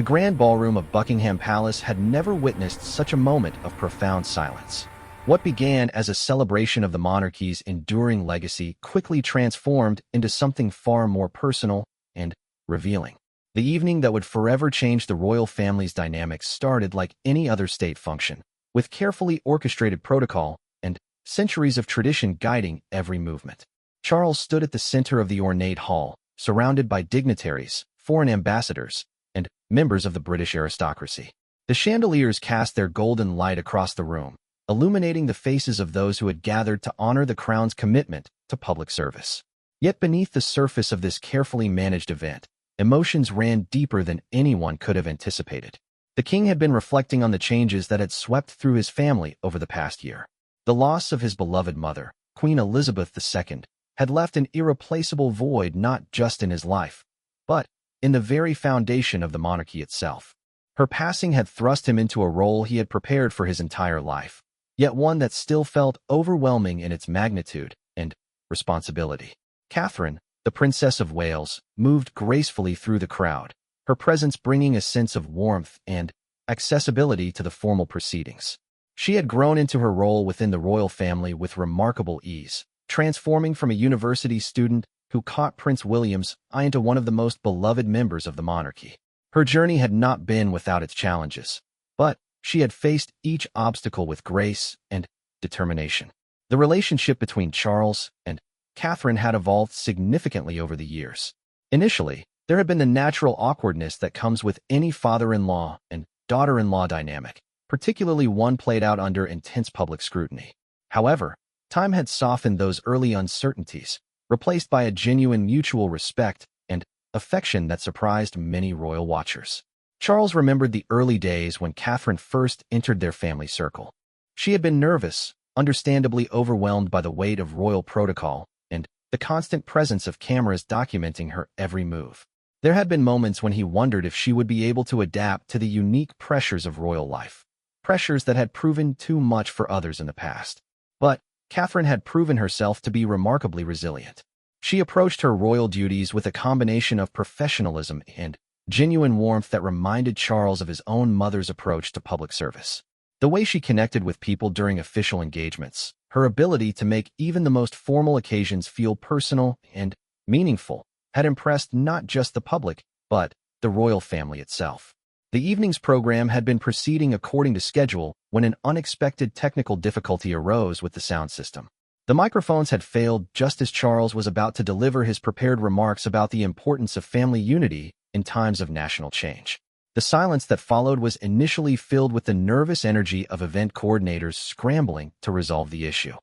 The grand ballroom of Buckingham Palace had never witnessed such a moment of profound silence. What began as a celebration of the monarchy's enduring legacy quickly transformed into something far more personal and revealing. The evening that would forever change the royal family's dynamics started like any other state function, with carefully orchestrated protocol and centuries of tradition guiding every movement. Charles stood at the center of the ornate hall, surrounded by dignitaries, foreign ambassadors, and members of the British aristocracy. The chandeliers cast their golden light across the room, illuminating the faces of those who had gathered to honor the crown's commitment to public service. Yet beneath the surface of this carefully managed event, emotions ran deeper than anyone could have anticipated. The king had been reflecting on the changes that had swept through his family over the past year. The loss of his beloved mother, Queen Elizabeth II, had left an irreplaceable void not just in his life, but in the very foundation of the monarchy itself. Her passing had thrust him into a role he had prepared for his entire life, yet one that still felt overwhelming in its magnitude and responsibility. Catherine, the Princess of Wales, moved gracefully through the crowd, her presence bringing a sense of warmth and accessibility to the formal proceedings. She had grown into her role within the royal family with remarkable ease, transforming from a university student who caught Prince William's eye into one of the most beloved members of the monarchy. Her journey had not been without its challenges, but she had faced each obstacle with grace and determination. The relationship between Charles and Catherine had evolved significantly over the years. Initially, there had been the natural awkwardness that comes with any father-in-law and daughter-in-law dynamic, particularly one played out under intense public scrutiny. However, time had softened those early uncertainties, replaced by a genuine mutual respect and affection that surprised many royal watchers. Charles remembered the early days when Catherine first entered their family circle. She had been nervous, understandably overwhelmed by the weight of royal protocol and the constant presence of cameras documenting her every move. There had been moments when he wondered if she would be able to adapt to the unique pressures of royal life, pressures that had proven too much for others in the past. But Catherine had proven herself to be remarkably resilient. She approached her royal duties with a combination of professionalism and genuine warmth that reminded Charles of his own mother's approach to public service. The way she connected with people during official engagements, her ability to make even the most formal occasions feel personal and meaningful, had impressed not just the public, but the royal family itself. The evening's program had been proceeding according to schedule when an unexpected technical difficulty arose with the sound system. The microphones had failed just as Charles was about to deliver his prepared remarks about the importance of family unity in times of national change. The silence that followed was initially filled with the nervous energy of event coordinators scrambling to resolve the issue.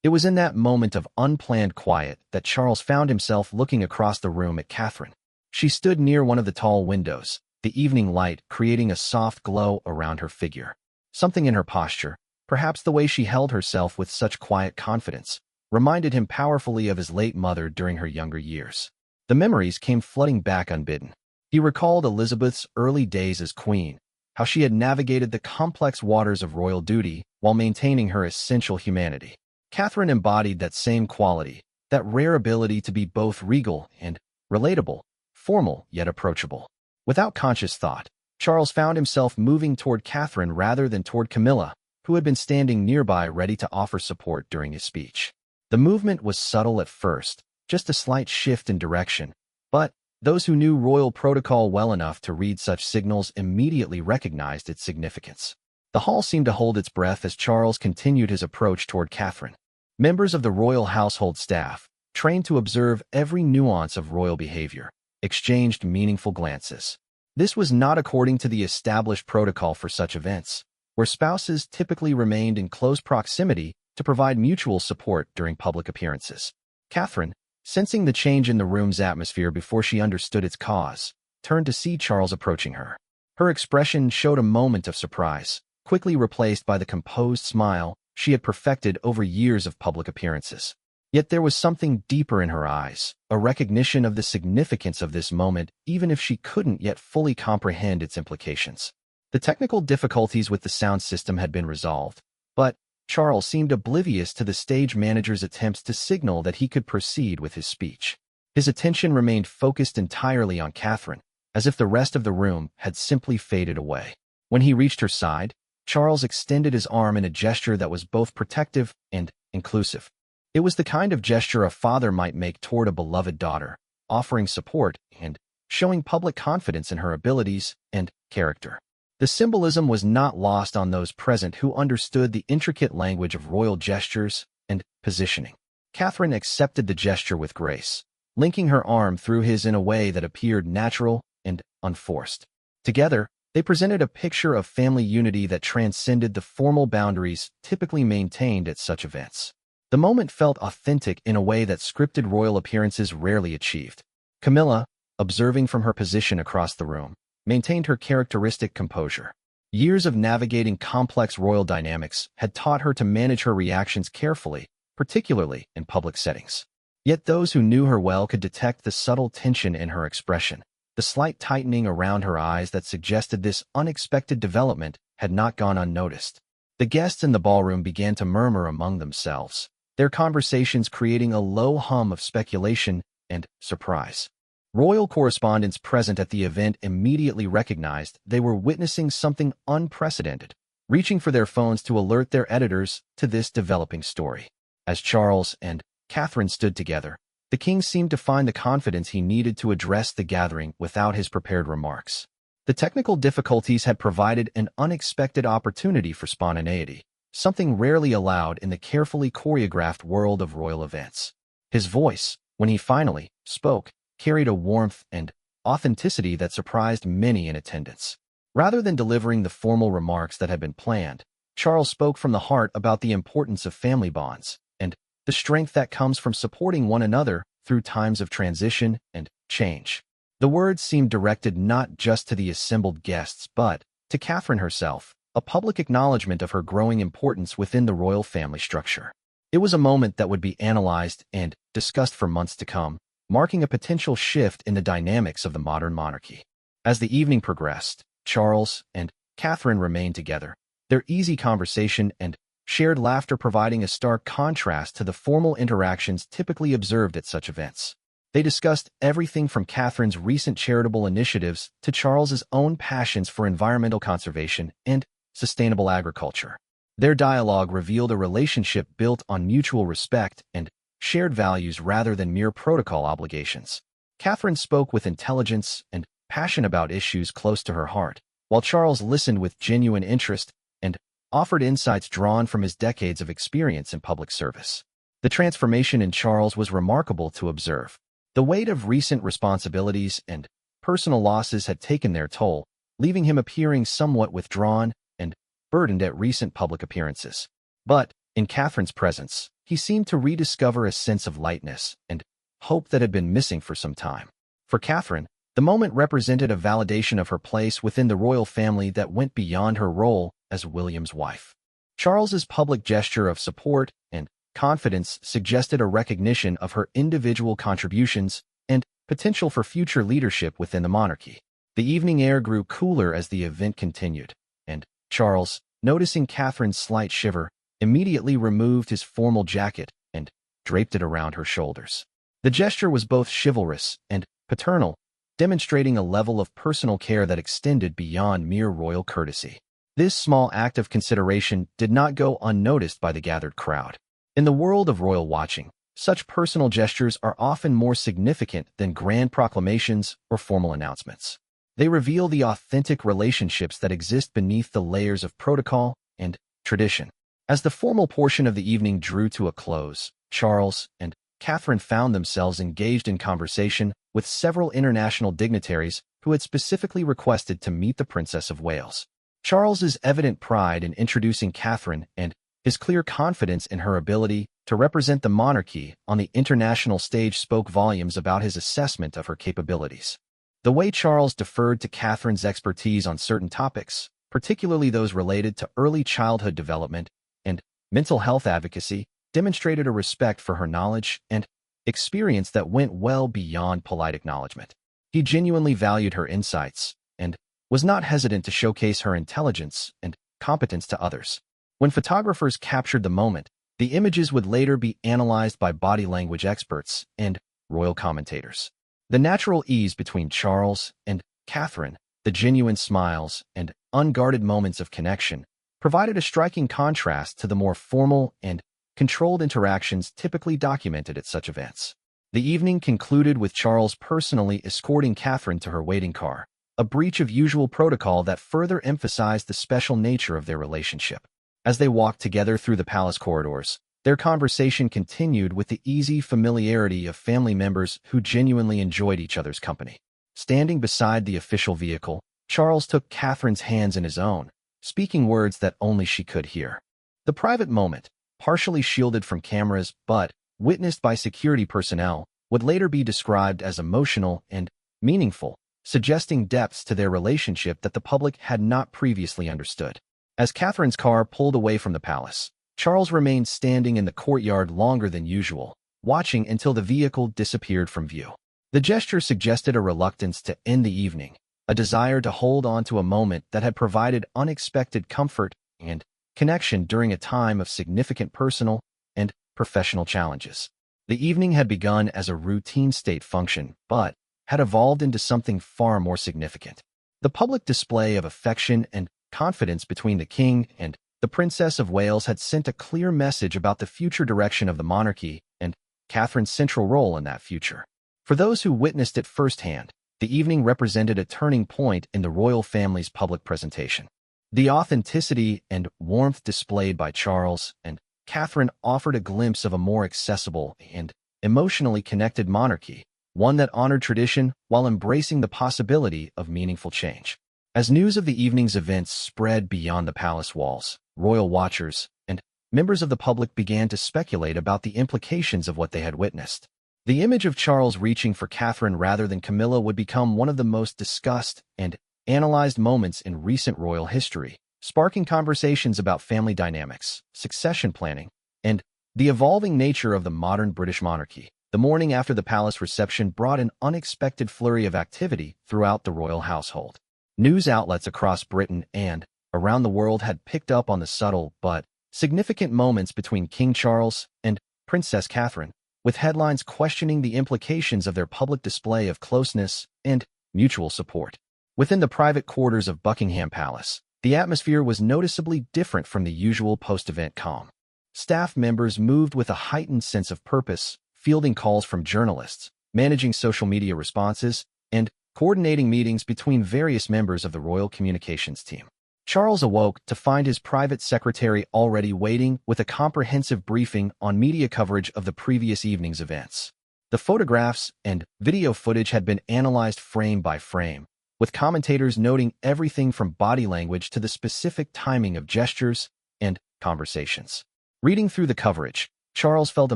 It was in that moment of unplanned quiet that Charles found himself looking across the room at Catherine. She stood near one of the tall windows, the evening light creating a soft glow around her figure. Something in her posture, perhaps the way she held herself with such quiet confidence, reminded him powerfully of his late mother during her younger years. The memories came flooding back unbidden. He recalled Elizabeth's early days as queen, how she had navigated the complex waters of royal duty while maintaining her essential humanity. Catherine embodied that same quality, that rare ability to be both regal and relatable, formal yet approachable. Without conscious thought, Charles found himself moving toward Catherine rather than toward Camilla, who had been standing nearby ready to offer support during his speech. The movement was subtle at first, just a slight shift in direction, but those who knew royal protocol well enough to read such signals immediately recognized its significance. The hall seemed to hold its breath as Charles continued his approach toward Catherine. Members of the royal household staff, trained to observe every nuance of royal behavior, exchanged meaningful glances. This was not according to the established protocol for such events, where spouses typically remained in close proximity to provide mutual support during public appearances. Catherine, sensing the change in the room's atmosphere before she understood its cause, turned to see Charles approaching her. Her expression showed a moment of surprise, quickly replaced by the composed smile she had perfected over years of public appearances. Yet there was something deeper in her eyes, a recognition of the significance of this moment even if she couldn't yet fully comprehend its implications. The technical difficulties with the sound system had been resolved, but Charles seemed oblivious to the stage manager's attempts to signal that he could proceed with his speech. His attention remained focused entirely on Catherine, as if the rest of the room had simply faded away. When he reached her side, Charles extended his arm in a gesture that was both protective and inclusive. It was the kind of gesture a father might make toward a beloved daughter, offering support and showing public confidence in her abilities and character. The symbolism was not lost on those present who understood the intricate language of royal gestures and positioning. Catherine accepted the gesture with grace, linking her arm through his in a way that appeared natural and unforced. Together, they presented a picture of family unity that transcended the formal boundaries typically maintained at such events. The moment felt authentic in a way that scripted royal appearances rarely achieved. Camilla, observing from her position across the room, maintained her characteristic composure. Years of navigating complex royal dynamics had taught her to manage her reactions carefully, particularly in public settings. Yet those who knew her well could detect the subtle tension in her expression, the slight tightening around her eyes that suggested this unexpected development had not gone unnoticed. The guests in the ballroom began to murmur among themselves, their conversations creating a low hum of speculation and surprise. Royal correspondents present at the event immediately recognized they were witnessing something unprecedented, reaching for their phones to alert their editors to this developing story. As Charles and Catherine stood together, the king seemed to find the confidence he needed to address the gathering without his prepared remarks. The technical difficulties had provided an unexpected opportunity for spontaneity, something rarely allowed in the carefully choreographed world of royal events. His voice, when he finally spoke, carried a warmth and authenticity that surprised many in attendance. Rather than delivering the formal remarks that had been planned, Charles spoke from the heart about the importance of family bonds and the strength that comes from supporting one another through times of transition and change. The words seemed directed not just to the assembled guests but to Catherine herself, a public acknowledgement of her growing importance within the royal family structure. It was a moment that would be analyzed and discussed for months to come, marking a potential shift in the dynamics of the modern monarchy. As the evening progressed, Charles and Catherine remained together, their easy conversation and shared laughter providing a stark contrast to the formal interactions typically observed at such events. They discussed everything from Catherine's recent charitable initiatives to Charles's own passions for environmental conservation and sustainable agriculture. Their dialogue revealed a relationship built on mutual respect and shared values rather than mere protocol obligations. Catherine spoke with intelligence and passion about issues close to her heart, while Charles listened with genuine interest and offered insights drawn from his decades of experience in public service. The transformation in Charles was remarkable to observe. The weight of recent responsibilities and personal losses had taken their toll, leaving him appearing somewhat withdrawn and burdened at recent public appearances. But, in Catherine's presence, he seemed to rediscover a sense of lightness and hope that had been missing for some time. For Catherine, the moment represented a validation of her place within the royal family that went beyond her role as William's wife. Charles's public gesture of support and confidence suggested a recognition of her individual contributions and potential for future leadership within the monarchy. The evening air grew cooler as the event continued, and Charles, noticing Catherine's slight shiver, immediately removed his formal jacket and draped it around her shoulders. The gesture was both chivalrous and paternal, demonstrating a level of personal care that extended beyond mere royal courtesy. This small act of consideration did not go unnoticed by the gathered crowd. In the world of royal watching, such personal gestures are often more significant than grand proclamations or formal announcements. They reveal the authentic relationships that exist beneath the layers of protocol and tradition. As the formal portion of the evening drew to a close, Charles and Catherine found themselves engaged in conversation with several international dignitaries who had specifically requested to meet the Princess of Wales. Charles's evident pride in introducing Catherine and his clear confidence in her ability to represent the monarchy on the international stage spoke volumes about his assessment of her capabilities. The way Charles deferred to Catherine's expertise on certain topics, particularly those related to early childhood development and mental health advocacy, demonstrated a respect for her knowledge and experience that went well beyond polite acknowledgement. He genuinely valued her insights and was not hesitant to showcase her intelligence and competence to others. When photographers captured the moment, the images would later be analyzed by body language experts and royal commentators. The natural ease between Charles and Catherine, the genuine smiles and unguarded moments of connection, provided a striking contrast to the more formal and controlled interactions typically documented at such events. The evening concluded with Charles personally escorting Catherine to her waiting car, a breach of usual protocol that further emphasized the special nature of their relationship. As they walked together through the palace corridors, their conversation continued with the easy familiarity of family members who genuinely enjoyed each other's company. Standing beside the official vehicle, Charles took Catherine's hands in his own, speaking words that only she could hear. The private moment, partially shielded from cameras but witnessed by security personnel, would later be described as emotional and meaningful, suggesting depths to their relationship that the public had not previously understood. As Catherine's car pulled away from the palace, Charles remained standing in the courtyard longer than usual, watching until the vehicle disappeared from view. The gesture suggested a reluctance to end the evening, a desire to hold on to a moment that had provided unexpected comfort and connection during a time of significant personal and professional challenges. The evening had begun as a routine state function, but had evolved into something far more significant. The public display of affection and confidence between the king and the Princess of Wales had sent a clear message about the future direction of the monarchy and Catherine's central role in that future. For those who witnessed it firsthand, the evening represented a turning point in the royal family's public presentation. The authenticity and warmth displayed by Charles and Catherine offered a glimpse of a more accessible and emotionally connected monarchy, one that honored tradition while embracing the possibility of meaningful change. As news of the evening's events spread beyond the palace walls, royal watchers and members of the public began to speculate about the implications of what they had witnessed. The image of Charles reaching for Catherine rather than Camilla would become one of the most discussed and analyzed moments in recent royal history, sparking conversations about family dynamics, succession planning, and the evolving nature of the modern British monarchy. The morning after the palace reception brought an unexpected flurry of activity throughout the royal household. News outlets across Britain and around the world had picked up on the subtle but significant moments between King Charles and Princess Catherine, with headlines questioning the implications of their public display of closeness and mutual support. Within the private quarters of Buckingham Palace, the atmosphere was noticeably different from the usual post-event calm. Staff members moved with a heightened sense of purpose, fielding calls from journalists, managing social media responses, and coordinating meetings between various members of the royal communications team. Charles awoke to find his private secretary already waiting with a comprehensive briefing on media coverage of the previous evening's events. The photographs and video footage had been analyzed frame by frame, with commentators noting everything from body language to the specific timing of gestures and conversations. Reading through the coverage, Charles felt a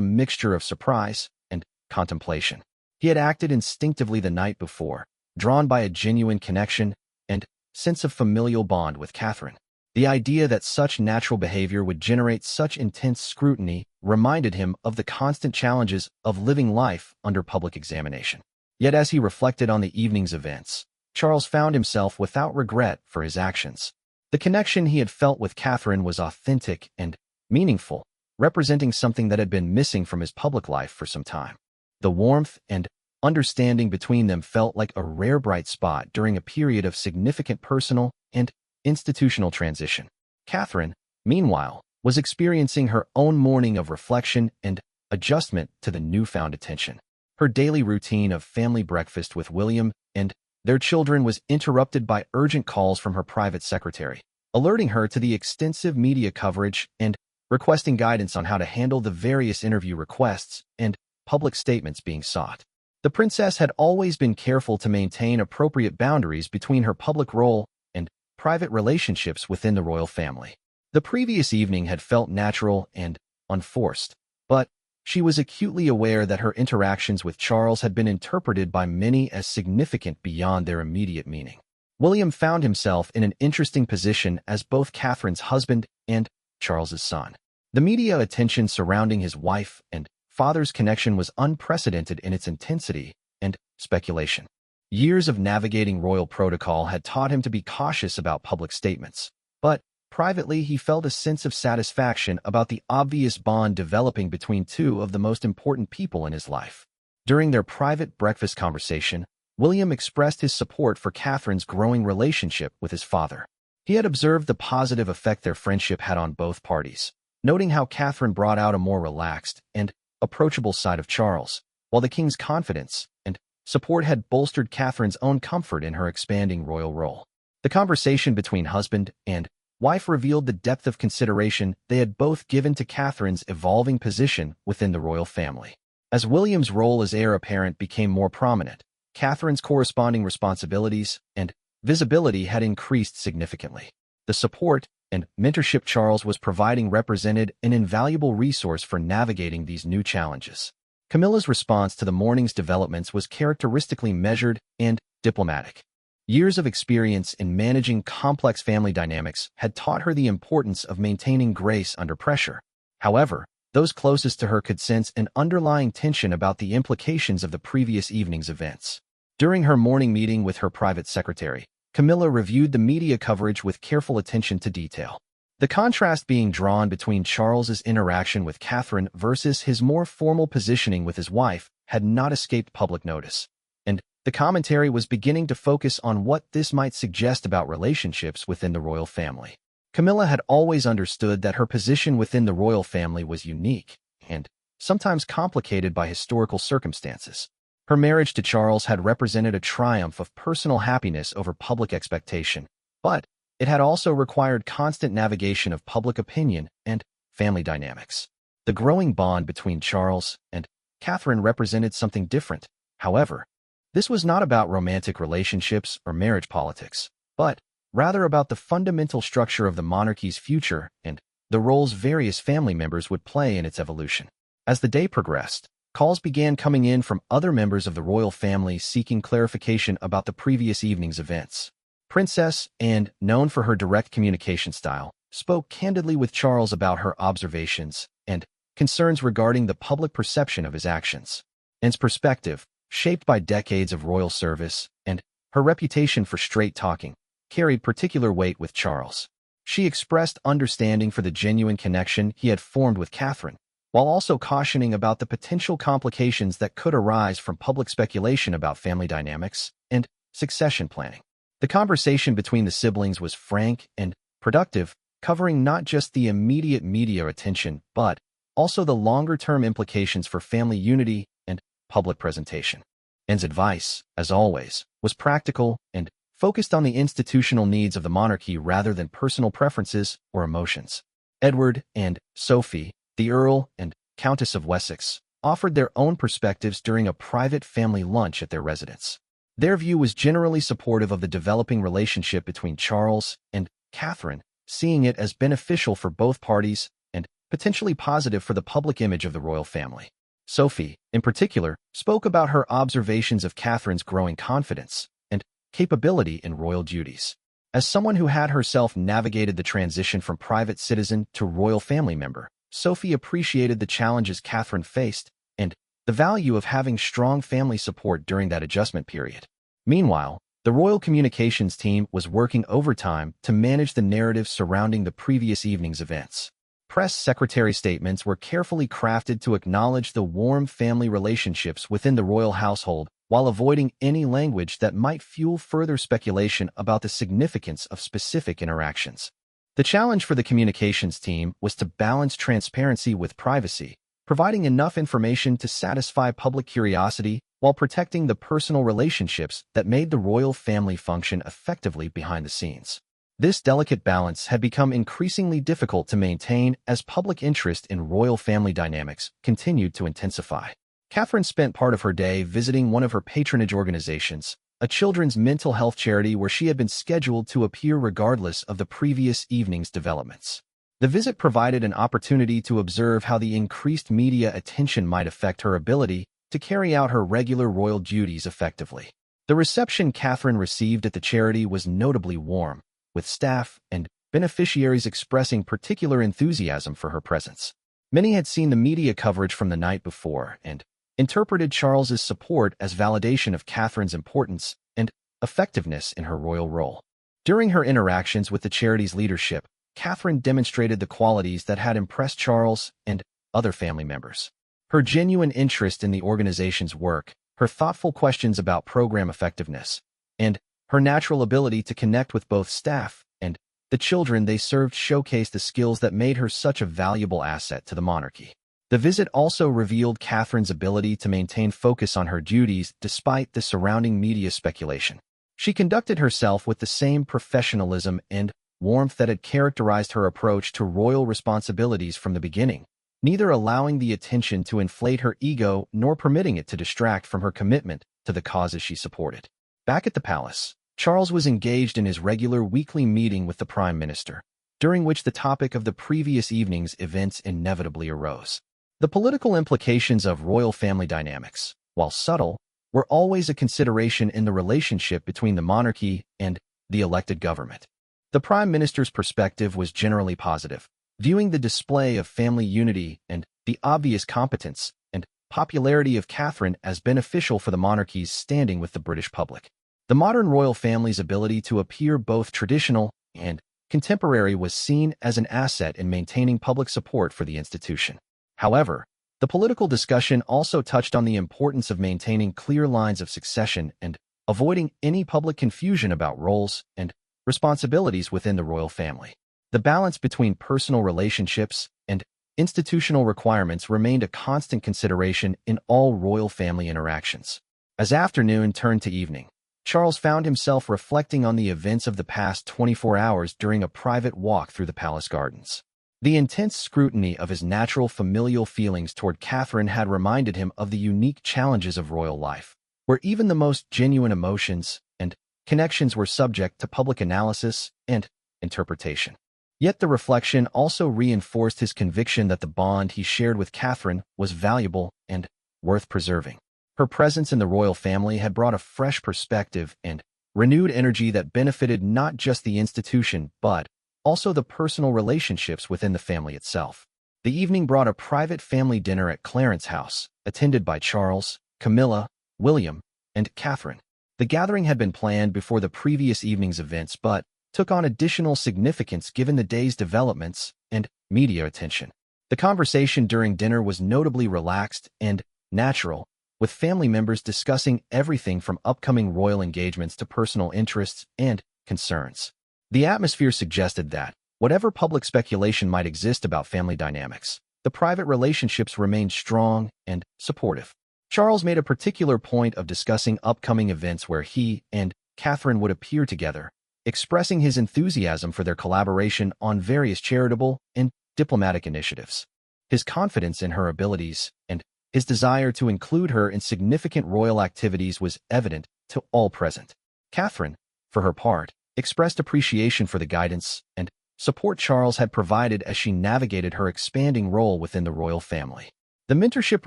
mixture of surprise and contemplation. He had acted instinctively the night before, drawn by a genuine connection and sense of familial bond with Catherine. The idea that such natural behavior would generate such intense scrutiny reminded him of the constant challenges of living life under public examination. Yet as he reflected on the evening's events, Charles found himself without regret for his actions. The connection he had felt with Catherine was authentic and meaningful, representing something that had been missing from his public life for some time. The warmth and understanding between them felt like a rare bright spot during a period of significant personal and institutional transition. Catherine, meanwhile, was experiencing her own morning of reflection and adjustment to the newfound attention. Her daily routine of family breakfast with William and their children was interrupted by urgent calls from her private secretary, alerting her to the extensive media coverage and requesting guidance on how to handle the various interview requests and public statements being sought. The princess had always been careful to maintain appropriate boundaries between her public role and private relationships within the royal family. The previous evening had felt natural and unforced, but she was acutely aware that her interactions with Charles had been interpreted by many as significant beyond their immediate meaning. William found himself in an interesting position as both Catherine's husband and Charles's son. The media attention surrounding his wife and father's connection was unprecedented in its intensity and speculation. Years of navigating royal protocol had taught him to be cautious about public statements, but privately he felt a sense of satisfaction about the obvious bond developing between two of the most important people in his life. During their private breakfast conversation, William expressed his support for Catherine's growing relationship with his father. He had observed the positive effect their friendship had on both parties, noting how Catherine brought out a more relaxed and approachable side of Charles, while the king's confidence and support had bolstered Catherine's own comfort in her expanding royal role. The conversation between husband and wife revealed the depth of consideration they had both given to Catherine's evolving position within the royal family. As William's role as heir apparent became more prominent, Catherine's corresponding responsibilities and visibility had increased significantly. The support and mentorship Charles was providing represented an invaluable resource for navigating these new challenges. Camilla's response to the morning's developments was characteristically measured and diplomatic. Years of experience in managing complex family dynamics had taught her the importance of maintaining grace under pressure. However, those closest to her could sense an underlying tension about the implications of the previous evening's events. During her morning meeting with her private secretary, Camilla reviewed the media coverage with careful attention to detail. The contrast being drawn between Charles's interaction with Catherine versus his more formal positioning with his wife had not escaped public notice, and the commentary was beginning to focus on what this might suggest about relationships within the royal family. Camilla had always understood that her position within the royal family was unique and sometimes complicated by historical circumstances. Her marriage to Charles had represented a triumph of personal happiness over public expectation, but it had also required constant navigation of public opinion and family dynamics. The growing bond between Charles and Catherine represented something different. However, this was not about romantic relationships or marriage politics, but rather about the fundamental structure of the monarchy's future and the roles various family members would play in its evolution. As the day progressed, calls began coming in from other members of the royal family seeking clarification about the previous evening's events. Princess Anne, known for her direct communication style, spoke candidly with Charles about her observations and concerns regarding the public perception of his actions. Anne's perspective, shaped by decades of royal service and her reputation for straight talking, carried particular weight with Charles. She expressed understanding for the genuine connection he had formed with Catherine, while also cautioning about the potential complications that could arise from public speculation about family dynamics and succession planning. The conversation between the siblings was frank and productive, covering not just the immediate media attention, but also the longer-term implications for family unity and public presentation. Anne's advice, as always, was practical and focused on the institutional needs of the monarchy rather than personal preferences or emotions. Edward and Sophie, the Earl and Countess of Wessex, offered their own perspectives during a private family lunch at their residence. Their view was generally supportive of the developing relationship between Charles and Catherine, seeing it as beneficial for both parties and potentially positive for the public image of the royal family. Sophie, in particular, spoke about her observations of Catherine's growing confidence and capability in royal duties. As someone who had herself navigated the transition from private citizen to royal family member, Sophie appreciated the challenges Catherine faced and the value of having strong family support during that adjustment period. Meanwhile, the royal communications team was working overtime to manage the narrative surrounding the previous evening's events. Press secretary statements were carefully crafted to acknowledge the warm family relationships within the royal household while avoiding any language that might fuel further speculation about the significance of specific interactions. The challenge for the communications team was to balance transparency with privacy, providing enough information to satisfy public curiosity while protecting the personal relationships that made the royal family function effectively behind the scenes. This delicate balance had become increasingly difficult to maintain as public interest in royal family dynamics continued to intensify. Catherine spent part of her day visiting one of her patronage organizations, a children's mental health charity where she had been scheduled to appear regardless of the previous evening's developments. The visit provided an opportunity to observe how the increased media attention might affect her ability to carry out her regular royal duties effectively. The reception Catherine received at the charity was notably warm, with staff and beneficiaries expressing particular enthusiasm for her presence. Many had seen the media coverage from the night before and interpreted Charles's support as validation of Catherine's importance and effectiveness in her royal role. During her interactions with the charity's leadership, Catherine demonstrated the qualities that had impressed Charles and other family members. Her genuine interest in the organization's work her thoughtful questions about program effectiveness, and her natural ability to connect with both staff and the children they served showcased the skills that made her such a valuable asset to the monarchy. The visit also revealed Catherine's ability to maintain focus on her duties despite the surrounding media speculation. She conducted herself with the same professionalism and warmth that had characterized her approach to royal responsibilities from the beginning, neither allowing the attention to inflate her ego nor permitting it to distract from her commitment to the causes she supported. Back at the palace, Charles was engaged in his regular weekly meeting with the Prime Minister, during which the topic of the previous evening's events inevitably arose. The political implications of royal family dynamics, while subtle, were always a consideration in the relationship between the monarchy and the elected government. The Prime Minister's perspective was generally positive, viewing the display of family unity and the obvious competence and popularity of Catherine as beneficial for the monarchy's standing with the British public. The modern royal family's ability to appear both traditional and contemporary was seen as an asset in maintaining public support for the institution. However, the political discussion also touched on the importance of maintaining clear lines of succession and avoiding any public confusion about roles and responsibilities within the royal family. The balance between personal relationships and institutional requirements remained a constant consideration in all royal family interactions. As afternoon turned to evening, Charles found himself reflecting on the events of the past 24 hours during a private walk through the palace gardens. The intense scrutiny of his natural familial feelings toward Catherine had reminded him of the unique challenges of royal life, where even the most genuine emotions and connections were subject to public analysis and interpretation. Yet the reflection also reinforced his conviction that the bond he shared with Catherine was valuable and worth preserving. Her presence in the royal family had brought a fresh perspective and renewed energy that benefited not just the institution but also the personal relationships within the family itself. The evening brought a private family dinner at Clarence's house, attended by Charles, Camilla, William, and Catherine. The gathering had been planned before the previous evening's events but took on additional significance given the day's developments and media attention. The conversation during dinner was notably relaxed and natural, with family members discussing everything from upcoming royal engagements to personal interests and concerns. The atmosphere suggested that, whatever public speculation might exist about family dynamics, the private relationships remained strong and supportive. Charles made a particular point of discussing upcoming events where he and Catherine would appear together, expressing his enthusiasm for their collaboration on various charitable and diplomatic initiatives. His confidence in her abilities and his desire to include her in significant royal activities was evident to all present. Catherine, for her part, expressed appreciation for the guidance and support Charles had provided as she navigated her expanding role within the royal family. The mentorship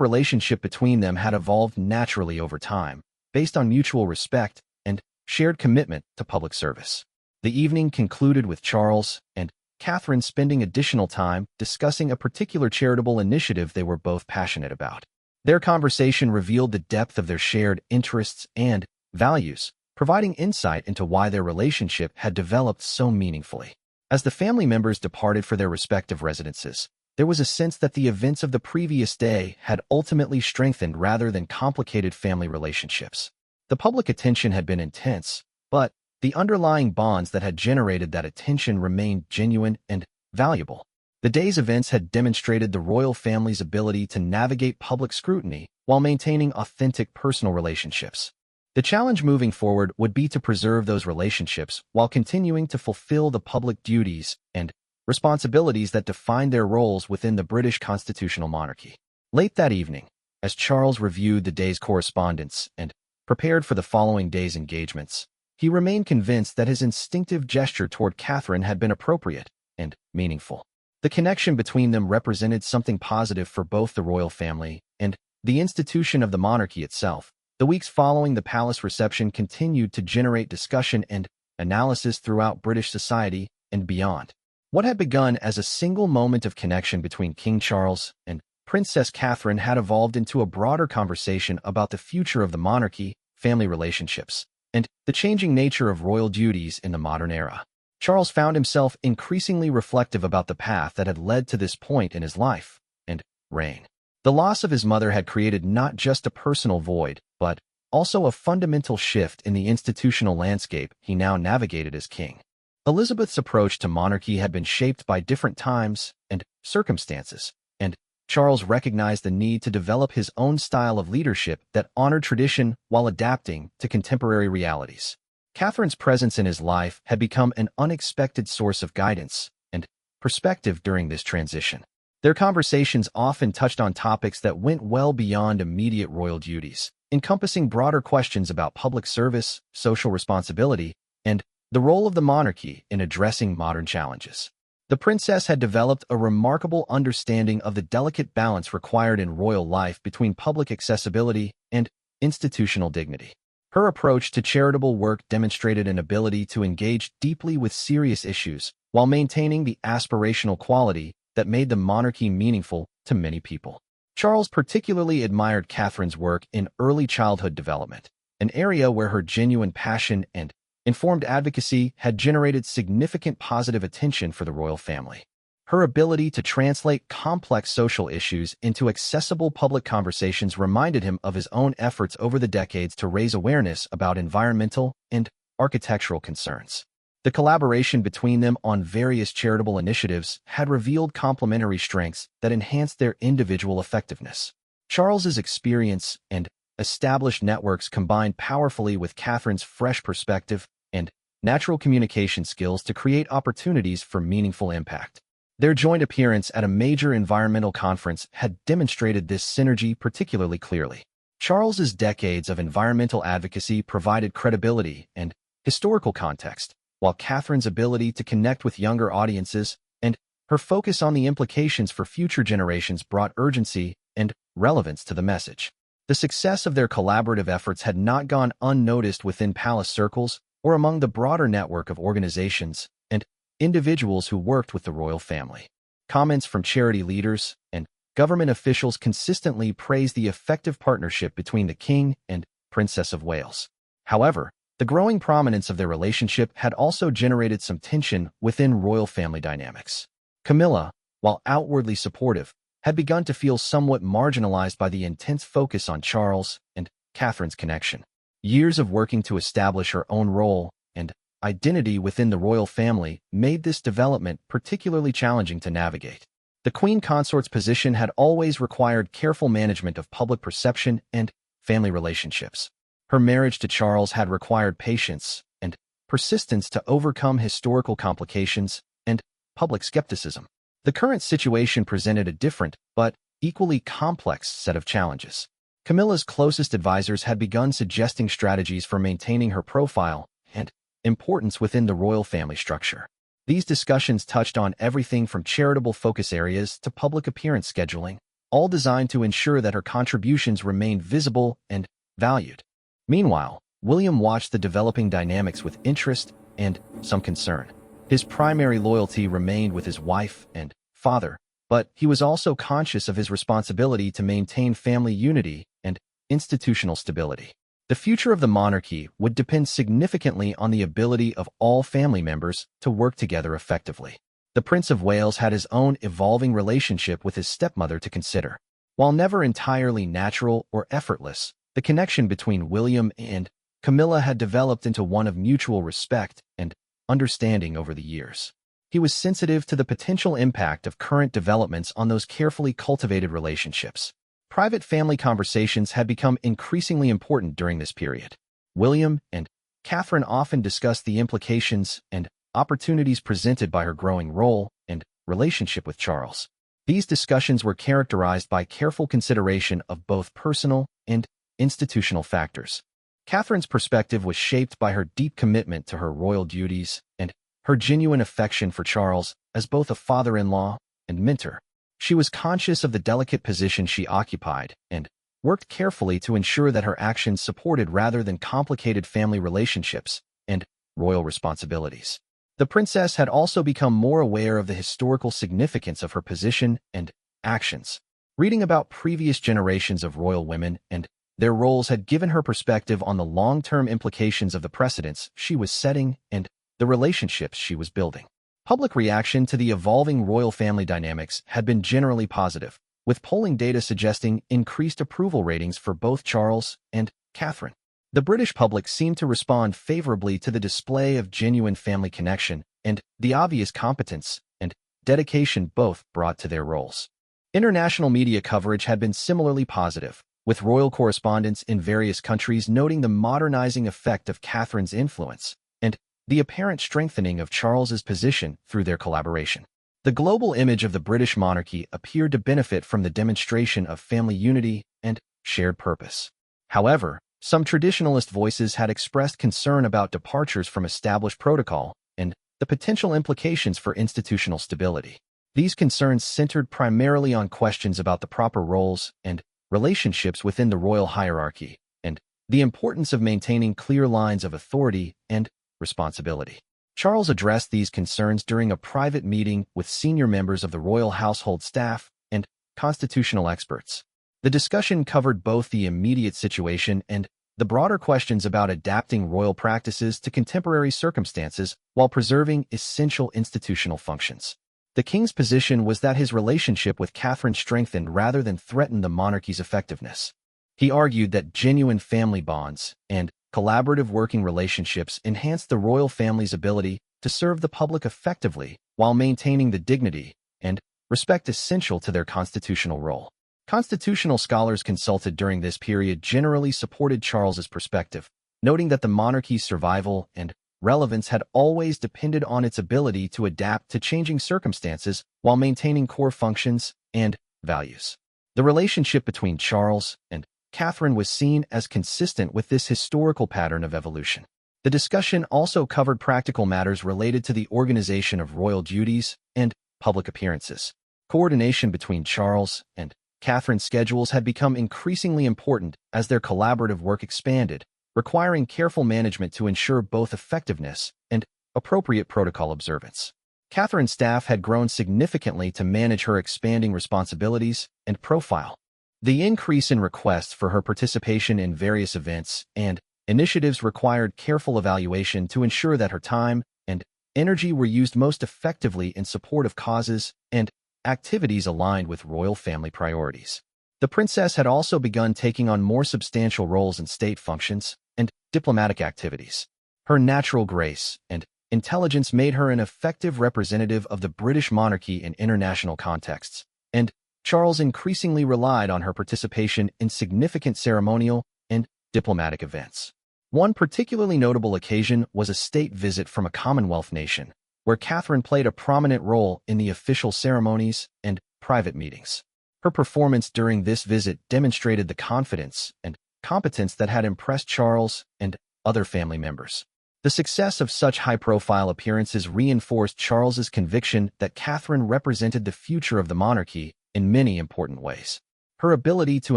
relationship between them had evolved naturally over time, based on mutual respect and shared commitment to public service. The evening concluded with Charles and Catherine spending additional time discussing a particular charitable initiative they were both passionate about. Their conversation revealed the depth of their shared interests and values, providing insight into why their relationship had developed so meaningfully. As the family members departed for their respective residences, there was a sense that the events of the previous day had ultimately strengthened rather than complicated family relationships. The public attention had been intense, but the underlying bonds that had generated that attention remained genuine and valuable. The day's events had demonstrated the royal family's ability to navigate public scrutiny while maintaining authentic personal relationships. The challenge moving forward would be to preserve those relationships while continuing to fulfill the public duties and responsibilities that define their roles within the British constitutional monarchy. Late that evening, as Charles reviewed the day's correspondence and prepared for the following day's engagements, he remained convinced that his instinctive gesture toward Catherine had been appropriate and meaningful. The connection between them represented something positive for both the royal family and the institution of the monarchy itself. The weeks following the palace reception continued to generate discussion and analysis throughout British society and beyond. What had begun as a single moment of connection between King Charles and Princess Catherine had evolved into a broader conversation about the future of the monarchy, family relationships, and the changing nature of royal duties in the modern era. Charles found himself increasingly reflective about the path that had led to this point in his life and reign. The loss of his mother had created not just a personal void, but also a fundamental shift in the institutional landscape he now navigated as king. Elizabeth's approach to monarchy had been shaped by different times and circumstances, and Charles recognized the need to develop his own style of leadership that honored tradition while adapting to contemporary realities. Catherine's presence in his life had become an unexpected source of guidance and perspective during this transition. Their conversations often touched on topics that went well beyond immediate royal duties, encompassing broader questions about public service, social responsibility, and the role of the monarchy in addressing modern challenges. The princess had developed a remarkable understanding of the delicate balance required in royal life between public accessibility and institutional dignity. Her approach to charitable work demonstrated an ability to engage deeply with serious issues while maintaining the aspirational quality that made the monarchy meaningful to many people. Charles particularly admired Catherine's work in early childhood development, an area where her genuine passion and informed advocacy had generated significant positive attention for the royal family. Her ability to translate complex social issues into accessible public conversations reminded him of his own efforts over the decades to raise awareness about environmental and architectural concerns. The collaboration between them on various charitable initiatives had revealed complementary strengths that enhanced their individual effectiveness. Charles's experience and established networks combined powerfully with Catherine's fresh perspective and natural communication skills to create opportunities for meaningful impact. Their joint appearance at a major environmental conference had demonstrated this synergy particularly clearly. Charles's decades of environmental advocacy provided credibility and historical context, while Catherine's ability to connect with younger audiences and her focus on the implications for future generations brought urgency and relevance to the message. The success of their collaborative efforts had not gone unnoticed within palace circles or among the broader network of organizations and individuals who worked with the royal family. Comments from charity leaders and government officials consistently praised the effective partnership between the King and Princess of Wales. However, the growing prominence of their relationship had also generated some tension within royal family dynamics. Camilla, while outwardly supportive, had begun to feel somewhat marginalized by the intense focus on Charles and Catherine's connection. Years of working to establish her own role and identity within the royal family made this development particularly challenging to navigate. The queen consort's position had always required careful management of public perception and family relationships. Her marriage to Charles had required patience and persistence to overcome historical complications and public skepticism. The current situation presented a different but equally complex set of challenges. Camilla's closest advisors had begun suggesting strategies for maintaining her profile and importance within the royal family structure. These discussions touched on everything from charitable focus areas to public appearance scheduling, all designed to ensure that her contributions remained visible and valued. Meanwhile, William watched the developing dynamics with interest and some concern. His primary loyalty remained with his wife and father, but he was also conscious of his responsibility to maintain family unity and institutional stability. The future of the monarchy would depend significantly on the ability of all family members to work together effectively. The Prince of Wales had his own evolving relationship with his stepmother to consider. While never entirely natural or effortless, the connection between William and Camilla had developed into one of mutual respect and understanding over the years. He was sensitive to the potential impact of current developments on those carefully cultivated relationships. Private family conversations had become increasingly important during this period. William and Catherine often discussed the implications and opportunities presented by her growing role and relationship with Charles. These discussions were characterized by careful consideration of both personal and institutional factors. Catherine's perspective was shaped by her deep commitment to her royal duties and her genuine affection for Charles as both a father-in-law and mentor. She was conscious of the delicate position she occupied and worked carefully to ensure that her actions supported rather than complicated family relationships and royal responsibilities. The princess had also become more aware of the historical significance of her position and actions. Reading about previous generations of royal women and their roles had given her perspective on the long-term implications of the precedents she was setting and the relationships she was building. Public reaction to the evolving royal family dynamics had been generally positive, with polling data suggesting increased approval ratings for both Charles and Catherine. The British public seemed to respond favorably to the display of genuine family connection and the obvious competence and dedication both brought to their roles. International media coverage had been similarly positive, with royal correspondents in various countries noting the modernizing effect of Catherine's influence and the apparent strengthening of Charles's position through their collaboration. The global image of the British monarchy appeared to benefit from the demonstration of family unity and shared purpose. However, some traditionalist voices had expressed concern about departures from established protocol and the potential implications for institutional stability. These concerns centered primarily on questions about the proper roles and relationships within the royal hierarchy and the importance of maintaining clear lines of authority and responsibility. Charles addressed these concerns during a private meeting with senior members of the royal household staff and constitutional experts. The discussion covered both the immediate situation and the broader questions about adapting royal practices to contemporary circumstances while preserving essential institutional functions. The king's position was that his relationship with Catherine strengthened rather than threatened the monarchy's effectiveness. He argued that genuine family bonds and collaborative working relationships enhanced the royal family's ability to serve the public effectively while maintaining the dignity and respect essential to their constitutional role. Constitutional scholars consulted during this period generally supported Charles's perspective, noting that the monarchy's survival and relevance had always depended on its ability to adapt to changing circumstances while maintaining core functions and values. The relationship between Charles and Catherine was seen as consistent with this historical pattern of evolution. The discussion also covered practical matters related to the organization of royal duties and public appearances. Coordination between Charles and Catherine's schedules had become increasingly important as their collaborative work expanded, requiring careful management to ensure both effectiveness and appropriate protocol observance. Catherine's staff had grown significantly to manage her expanding responsibilities and profile. The increase in requests for her participation in various events and initiatives required careful evaluation to ensure that her time and energy were used most effectively in support of causes and activities aligned with royal family priorities. The princess had also begun taking on more substantial roles in state functions and diplomatic activities. Her natural grace and intelligence made her an effective representative of the British monarchy in international contexts, and Charles increasingly relied on her participation in significant ceremonial and diplomatic events. One particularly notable occasion was a state visit from a Commonwealth nation, where Catherine played a prominent role in the official ceremonies and private meetings. Her performance during this visit demonstrated the confidence and competence that had impressed Charles and other family members. The success of such high-profile appearances reinforced Charles's conviction that Catherine represented the future of the monarchy in many important ways. Her ability to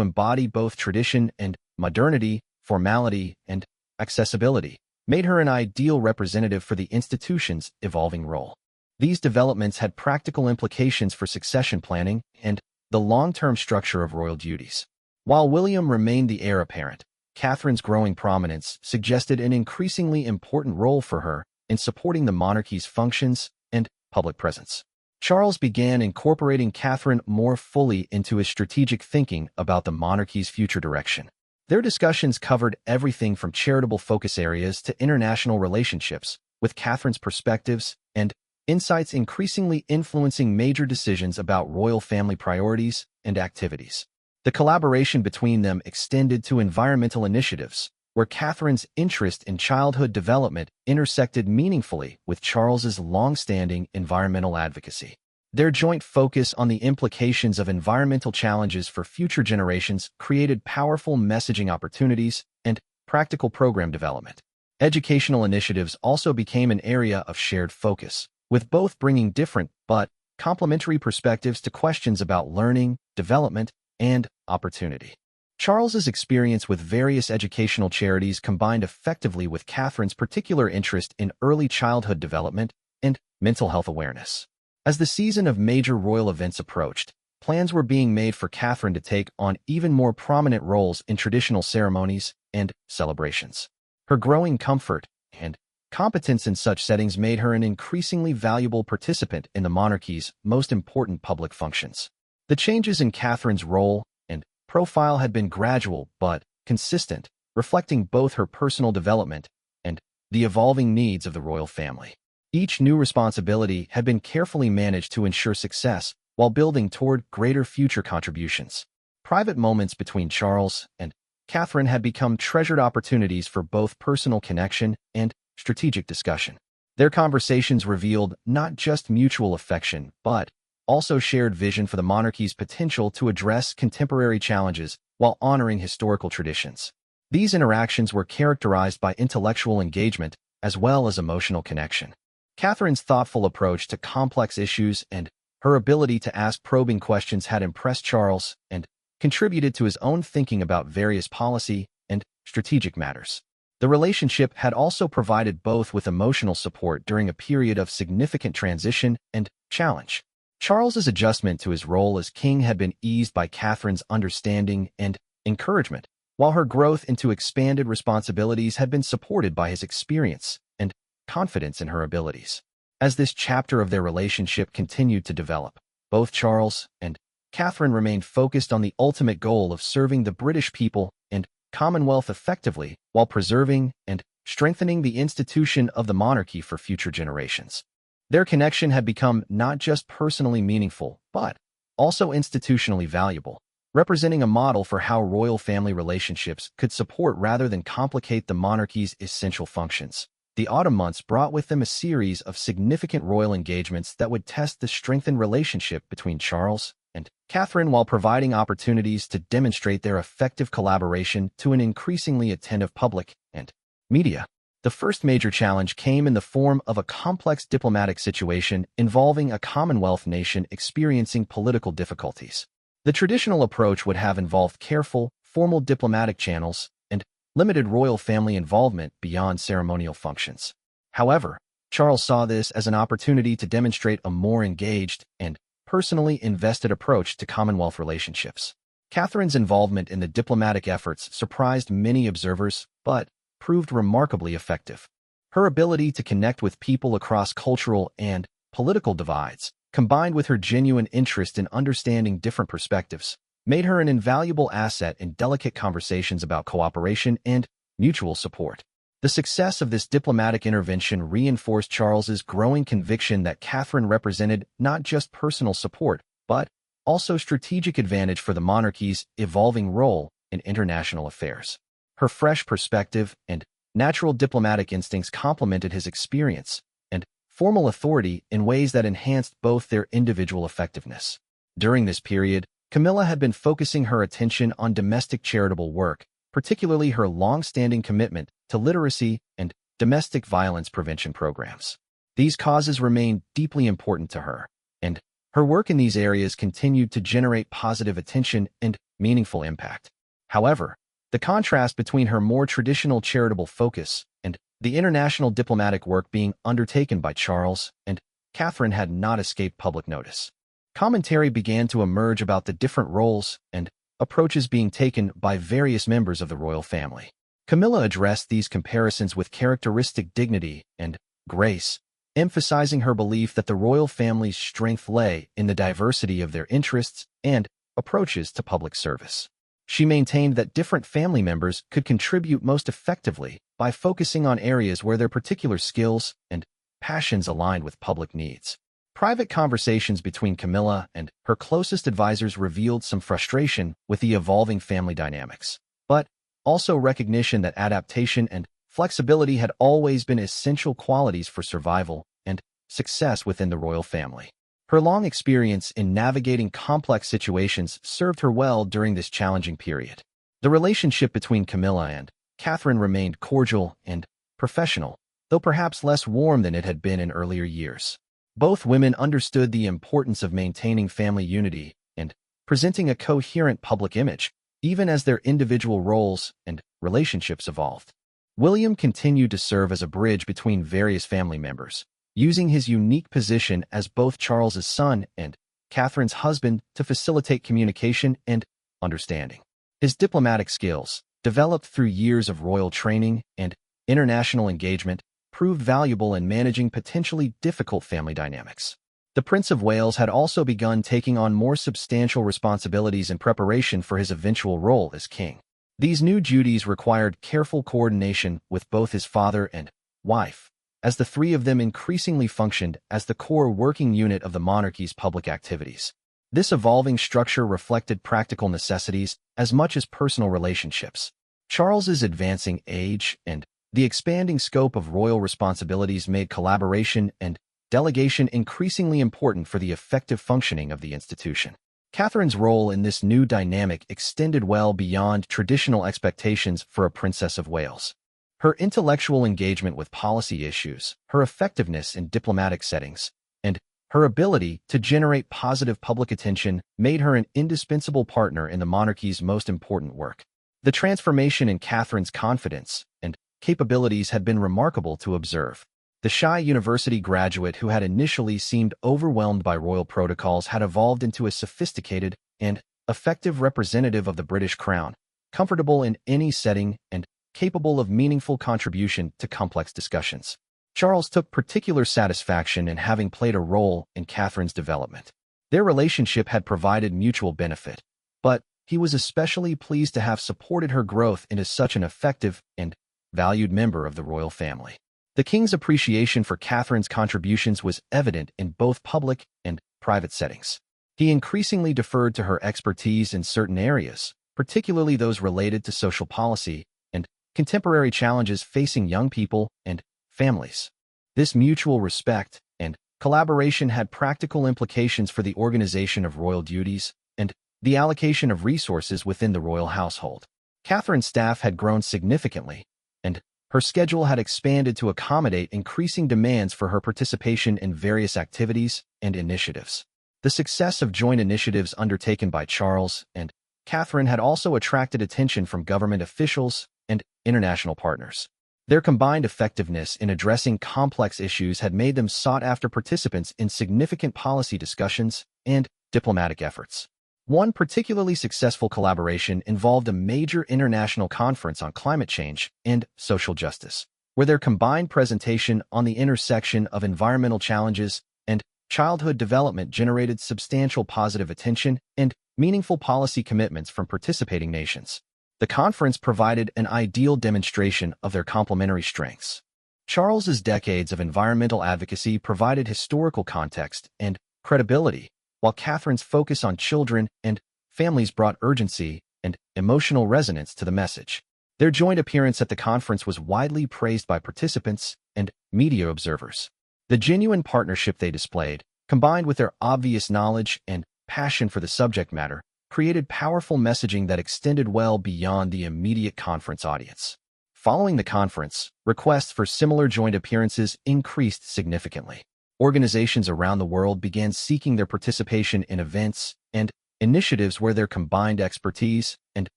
embody both tradition and modernity, formality and accessibility, made her an ideal representative for the institution's evolving role. These developments had practical implications for succession planning and the long-term structure of royal duties. While William remained the heir apparent, Catherine's growing prominence suggested an increasingly important role for her in supporting the monarchy's functions and public presence. Charles began incorporating Catherine more fully into his strategic thinking about the monarchy's future direction. Their discussions covered everything from charitable focus areas to international relationships, with Catherine's perspectives and insights increasingly influencing major decisions about royal family priorities and activities. The collaboration between them extended to environmental initiatives, where Catherine's interest in childhood development intersected meaningfully with Charles's long-standing environmental advocacy. Their joint focus on the implications of environmental challenges for future generations created powerful messaging opportunities and practical program development. Educational initiatives also became an area of shared focus, with both bringing different but complementary perspectives to questions about learning, development, and opportunity. Charles's experience with various educational charities combined effectively with Catherine's particular interest in early childhood development and mental health awareness. As the season of major royal events approached, plans were being made for Catherine to take on even more prominent roles in traditional ceremonies and celebrations. Her growing comfort and competence in such settings made her an increasingly valuable participant in the monarchy's most important public functions. The changes in Catherine's role and profile had been gradual but consistent, reflecting both her personal development and the evolving needs of the royal family. Each new responsibility had been carefully managed to ensure success while building toward greater future contributions. Private moments between Charles and Catherine had become treasured opportunities for both personal connection and strategic discussion. Their conversations revealed not just mutual affection, but also shared vision for the monarchy's potential to address contemporary challenges while honoring historical traditions. These interactions were characterized by intellectual engagement as well as emotional connection. Catherine's thoughtful approach to complex issues and her ability to ask probing questions had impressed Charles and contributed to his own thinking about various policy and strategic matters. The relationship had also provided both with emotional support during a period of significant transition and challenge. Charles's adjustment to his role as king had been eased by Catherine's understanding and encouragement, while her growth into expanded responsibilities had been supported by his experience and confidence in her abilities. As this chapter of their relationship continued to develop, both Charles and Catherine remained focused on the ultimate goal of serving the British people and Commonwealth effectively while preserving and strengthening the institution of the monarchy for future generations. Their connection had become not just personally meaningful, but also institutionally valuable, representing a model for how royal family relationships could support rather than complicate the monarchy's essential functions. The autumn months brought with them a series of significant royal engagements that would test the strengthened relationship between Charles and Catherine while providing opportunities to demonstrate their effective collaboration to an increasingly attentive public and media. The first major challenge came in the form of a complex diplomatic situation involving a Commonwealth nation experiencing political difficulties. The traditional approach would have involved careful, formal diplomatic channels and limited royal family involvement beyond ceremonial functions. However, Charles saw this as an opportunity to demonstrate a more engaged and personally invested approach to Commonwealth relationships. Catherine's involvement in the diplomatic efforts surprised many observers, but proved remarkably effective. Her ability to connect with people across cultural and political divides, combined with her genuine interest in understanding different perspectives, made her an invaluable asset in delicate conversations about cooperation and mutual support. The success of this diplomatic intervention reinforced Charles's growing conviction that Catherine represented not just personal support, but also strategic advantage for the monarchy's evolving role in international affairs. Her fresh perspective and natural diplomatic instincts complemented his experience and formal authority in ways that enhanced both their individual effectiveness. During this period, Camilla had been focusing her attention on domestic charitable work, particularly her long-standing commitment to literacy and domestic violence prevention programs. These causes remained deeply important to her, and her work in these areas continued to generate positive attention and meaningful impact. However, the contrast between her more traditional charitable focus and the international diplomatic work being undertaken by Charles and Catherine had not escaped public notice. Commentary began to emerge about the different roles and approaches being taken by various members of the royal family. Camilla addressed these comparisons with characteristic dignity and grace, emphasizing her belief that the royal family's strength lay in the diversity of their interests and approaches to public service. She maintained that different family members could contribute most effectively by focusing on areas where their particular skills and passions aligned with public needs. Private conversations between Camilla and her closest advisors revealed some frustration with the evolving family dynamics, but also recognition that adaptation and flexibility had always been essential qualities for survival and success within the royal family. Her long experience in navigating complex situations served her well during this challenging period. The relationship between Camilla and Catherine remained cordial and professional, though perhaps less warm than it had been in earlier years. Both women understood the importance of maintaining family unity and presenting a coherent public image, even as their individual roles and relationships evolved. William continued to serve as a bridge between various family members, using his unique position as both Charles's son and Catherine's husband to facilitate communication and understanding. His diplomatic skills, developed through years of royal training and international engagement, proved valuable in managing potentially difficult family dynamics. The Prince of Wales had also begun taking on more substantial responsibilities in preparation for his eventual role as king. These new duties required careful coordination with both his father and wife, as the three of them increasingly functioned as the core working unit of the monarchy's public activities. This evolving structure reflected practical necessities as much as personal relationships. Charles's advancing age and the expanding scope of royal responsibilities made collaboration and delegation increasingly important for the effective functioning of the institution. Catherine's role in this new dynamic extended well beyond traditional expectations for a Princess of Wales. Her intellectual engagement with policy issues, her effectiveness in diplomatic settings, and her ability to generate positive public attention made her an indispensable partner in the monarchy's most important work. The transformation in Catherine's confidence and capabilities had been remarkable to observe. The shy university graduate who had initially seemed overwhelmed by royal protocols had evolved into a sophisticated and effective representative of the British crown, comfortable in any setting and capable of meaningful contribution to complex discussions. Charles took particular satisfaction in having played a role in Catherine's development. Their relationship had provided mutual benefit, but he was especially pleased to have supported her growth into such an effective and valued member of the royal family. The king's appreciation for Catherine's contributions was evident in both public and private settings. He increasingly deferred to her expertise in certain areas, particularly those related to social policy and contemporary challenges facing young people and families. This mutual respect and collaboration had practical implications for the organization of royal duties and the allocation of resources within the royal household. Catherine's staff had grown significantly, and her schedule had expanded to accommodate increasing demands for her participation in various activities and initiatives. The success of joint initiatives undertaken by Charles and Catherine had also attracted attention from government officials and international partners. Their combined effectiveness in addressing complex issues had made them sought-after participants in significant policy discussions and diplomatic efforts. One particularly successful collaboration involved a major international conference on climate change and social justice, where their combined presentation on the intersection of environmental challenges and childhood development generated substantial positive attention and meaningful policy commitments from participating nations. The conference provided an ideal demonstration of their complementary strengths. Charles's decades of environmental advocacy provided historical context and credibility, while Catherine's focus on children and families brought urgency and emotional resonance to the message. Their joint appearance at the conference was widely praised by participants and media observers. The genuine partnership they displayed, combined with their obvious knowledge and passion for the subject matter, created powerful messaging that extended well beyond the immediate conference audience. Following the conference, requests for similar joint appearances increased significantly. Organizations around the world began seeking their participation in events and initiatives where their combined expertise and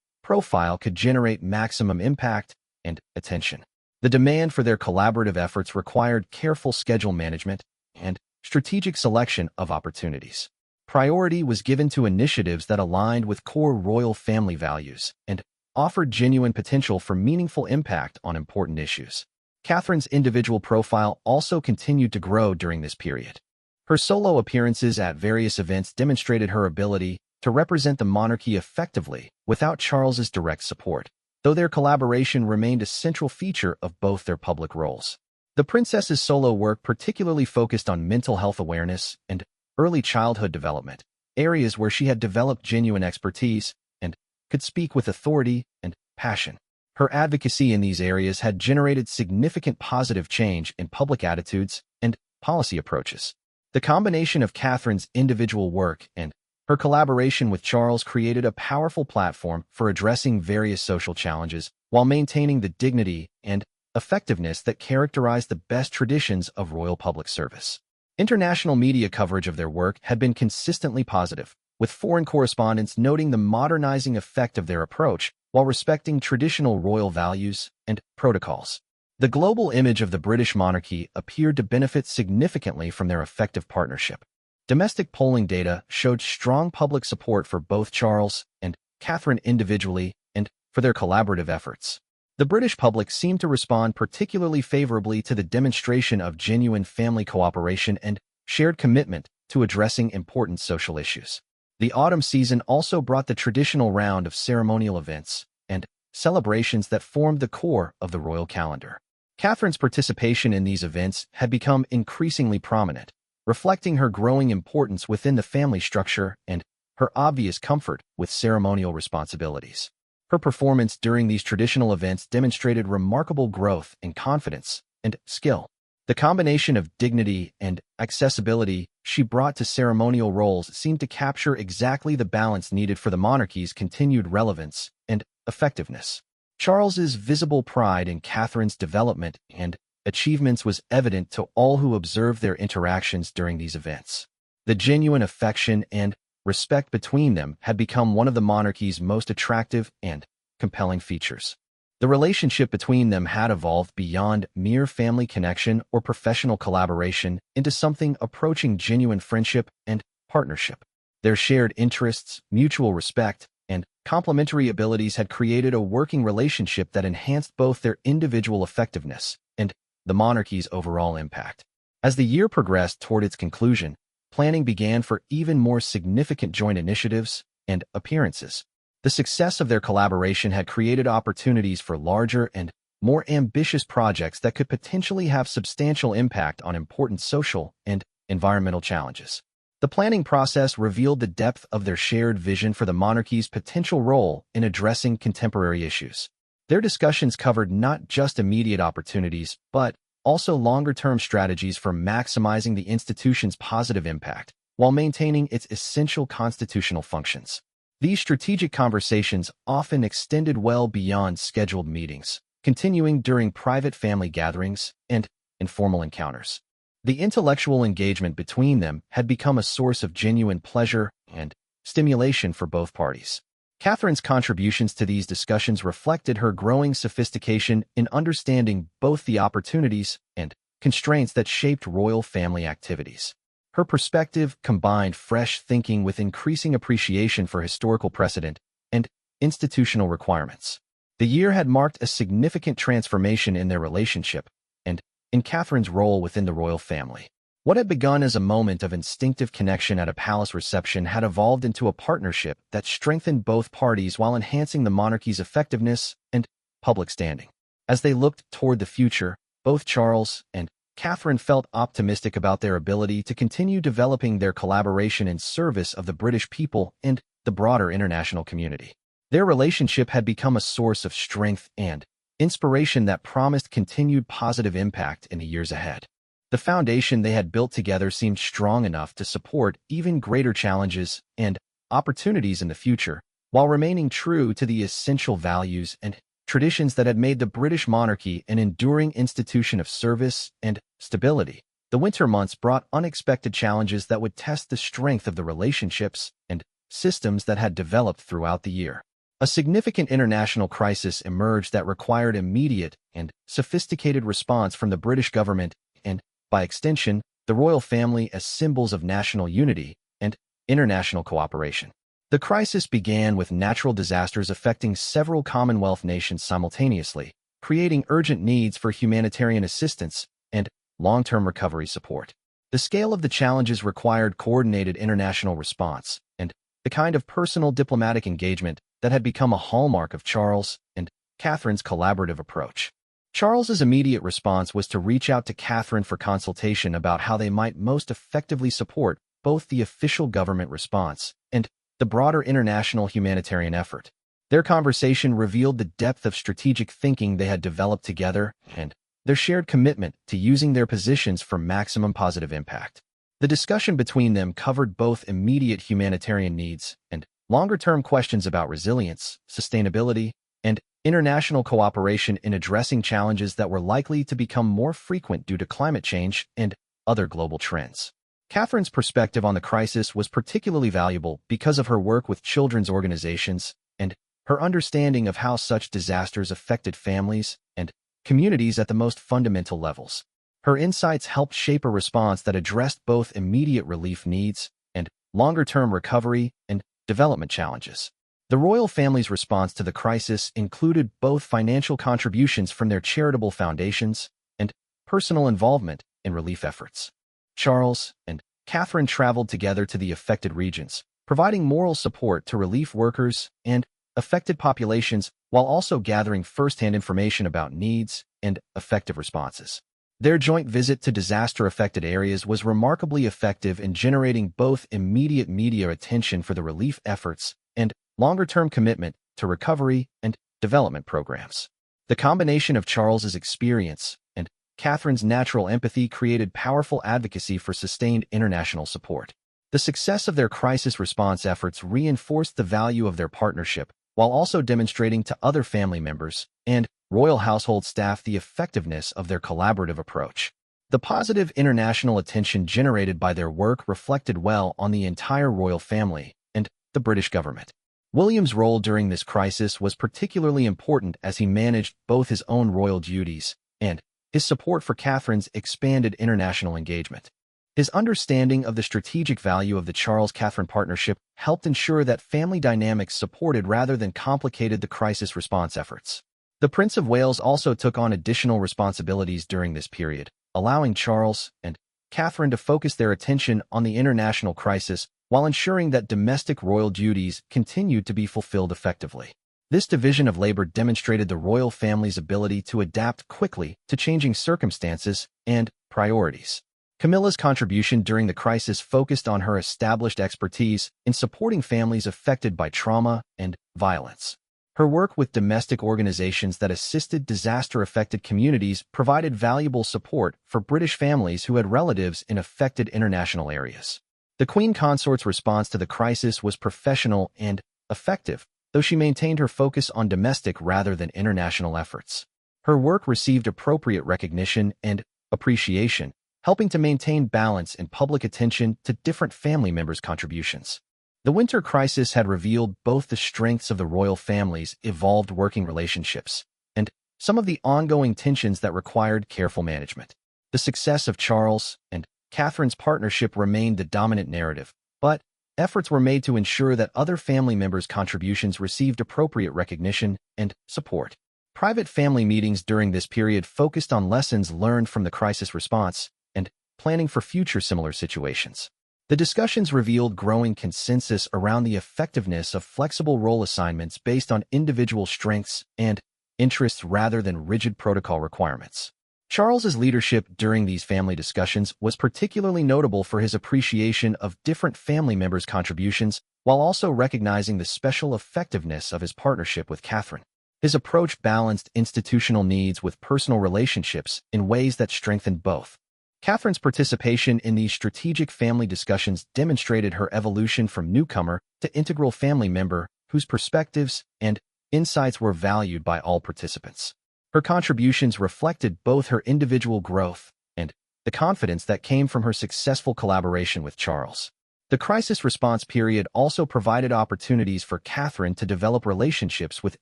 profile could generate maximum impact and attention. The demand for their collaborative efforts required careful schedule management and strategic selection of opportunities. Priority was given to initiatives that aligned with core royal family values and offered genuine potential for meaningful impact on important issues. Catherine's individual profile also continued to grow during this period. Her solo appearances at various events demonstrated her ability to represent the monarchy effectively without Charles's direct support, though their collaboration remained a central feature of both their public roles. The princess's solo work particularly focused on mental health awareness and early childhood development, areas where she had developed genuine expertise and could speak with authority and passion. Her advocacy in these areas had generated significant positive change in public attitudes and policy approaches. The combination of Catherine's individual work and her collaboration with Charles created a powerful platform for addressing various social challenges while maintaining the dignity and effectiveness that characterized the best traditions of royal public service. International media coverage of their work had been consistently positive, with foreign correspondents noting the modernizing effect of their approach while respecting traditional royal values and protocols. The global image of the British monarchy appeared to benefit significantly from their effective partnership. Domestic polling data showed strong public support for both Charles and Catherine individually and for their collaborative efforts. The British public seemed to respond particularly favorably to the demonstration of genuine family cooperation and shared commitment to addressing important social issues. The autumn season also brought the traditional round of ceremonial events and celebrations that formed the core of the royal calendar. Catherine's participation in these events had become increasingly prominent, reflecting her growing importance within the family structure and her obvious comfort with ceremonial responsibilities. Her performance during these traditional events demonstrated remarkable growth in confidence and skill. The combination of dignity and accessibility she brought to ceremonial roles seemed to capture exactly the balance needed for the monarchy's continued relevance and effectiveness. Charles's visible pride in Catherine's development and achievements was evident to all who observed their interactions during these events. The genuine affection and respect between them had become one of the monarchy's most attractive and compelling features. The relationship between them had evolved beyond mere family connection or professional collaboration into something approaching genuine friendship and partnership. Their shared interests, mutual respect, and complementary abilities had created a working relationship that enhanced both their individual effectiveness and the monarchy's overall impact. As the year progressed toward its conclusion, planning began for even more significant joint initiatives and appearances. The success of their collaboration had created opportunities for larger and more ambitious projects that could potentially have substantial impact on important social and environmental challenges. The planning process revealed the depth of their shared vision for the monarchy's potential role in addressing contemporary issues. Their discussions covered not just immediate opportunities, but also longer-term strategies for maximizing the institution's positive impact while maintaining its essential constitutional functions. These strategic conversations often extended well beyond scheduled meetings, continuing during private family gatherings and informal encounters. The intellectual engagement between them had become a source of genuine pleasure and stimulation for both parties. Catherine's contributions to these discussions reflected her growing sophistication in understanding both the opportunities and constraints that shaped royal family activities. Her perspective combined fresh thinking with increasing appreciation for historical precedent and institutional requirements. The year had marked a significant transformation in their relationship and in Catherine's role within the royal family. What had begun as a moment of instinctive connection at a palace reception had evolved into a partnership that strengthened both parties while enhancing the monarchy's effectiveness and public standing. As they looked toward the future, both Charles and Catherine felt optimistic about their ability to continue developing their collaboration in service of the British people and the broader international community. Their relationship had become a source of strength and inspiration that promised continued positive impact in the years ahead. The foundation they had built together seemed strong enough to support even greater challenges and opportunities in the future, while remaining true to the essential values and traditions that had made the British monarchy an enduring institution of service and stability. The winter months brought unexpected challenges that would test the strength of the relationships and systems that had developed throughout the year. A significant international crisis emerged that required immediate and sophisticated response from the British government and, by extension, the royal family as symbols of national unity and international cooperation. The crisis began with natural disasters affecting several Commonwealth nations simultaneously, creating urgent needs for humanitarian assistance and long-term recovery support. The scale of the challenges required coordinated international response and the kind of personal diplomatic engagement that had become a hallmark of Charles and Catherine's collaborative approach. Charles's immediate response was to reach out to Catherine for consultation about how they might most effectively support both the official government response and the broader international humanitarian effort. Their conversation revealed the depth of strategic thinking they had developed together and their shared commitment to using their positions for maximum positive impact. The discussion between them covered both immediate humanitarian needs and longer-term questions about resilience, sustainability, and international cooperation in addressing challenges that were likely to become more frequent due to climate change and other global trends. Catherine's perspective on the crisis was particularly valuable because of her work with children's organizations and her understanding of how such disasters affected families and communities at the most fundamental levels. Her insights helped shape a response that addressed both immediate relief needs and longer-term recovery and development challenges. The royal family's response to the crisis included both financial contributions from their charitable foundations and personal involvement in relief efforts. Charles and Catherine traveled together to the affected regions, providing moral support to relief workers and affected populations while also gathering first-hand information about needs and effective responses. Their joint visit to disaster-affected areas was remarkably effective in generating both immediate media attention for the relief efforts and longer-term commitment to recovery and development programs. The combination of Charles's experience and Catherine's natural empathy created powerful advocacy for sustained international support. The success of their crisis response efforts reinforced the value of their partnership while also demonstrating to other family members and royal household staff the effectiveness of their collaborative approach. The positive international attention generated by their work reflected well on the entire royal family and the British government. William's role during this crisis was particularly important as he managed both his own royal duties and his support for Catherine's expanded international engagement. His understanding of the strategic value of the Charles-Catherine partnership helped ensure that family dynamics supported rather than complicated the crisis response efforts. The Prince of Wales also took on additional responsibilities during this period, allowing Charles and Catherine to focus their attention on the international crisis while ensuring that domestic royal duties continued to be fulfilled effectively. This division of labor demonstrated the royal family's ability to adapt quickly to changing circumstances and priorities. Camilla's contribution during the crisis focused on her established expertise in supporting families affected by trauma and violence. Her work with domestic organizations that assisted disaster-affected communities provided valuable support for British families who had relatives in affected international areas. The Queen Consort's response to the crisis was professional and effective, though she maintained her focus on domestic rather than international efforts. Her work received appropriate recognition and appreciation, helping to maintain balance and public attention to different family members' contributions. The winter crisis had revealed both the strengths of the royal family's evolved working relationships and some of the ongoing tensions that required careful management. The success of Charles and Catherine's partnership remained the dominant narrative, but efforts were made to ensure that other family members' contributions received appropriate recognition and support. Private family meetings during this period focused on lessons learned from the crisis response and planning for future similar situations. The discussions revealed growing consensus around the effectiveness of flexible role assignments based on individual strengths and interests rather than rigid protocol requirements. Charles's leadership during these family discussions was particularly notable for his appreciation of different family members' contributions while also recognizing the special effectiveness of his partnership with Catherine. His approach balanced institutional needs with personal relationships in ways that strengthened both. Catherine's participation in these strategic family discussions demonstrated her evolution from newcomer to integral family member whose perspectives and insights were valued by all participants. Her contributions reflected both her individual growth and the confidence that came from her successful collaboration with Charles. The crisis response period also provided opportunities for Catherine to develop relationships with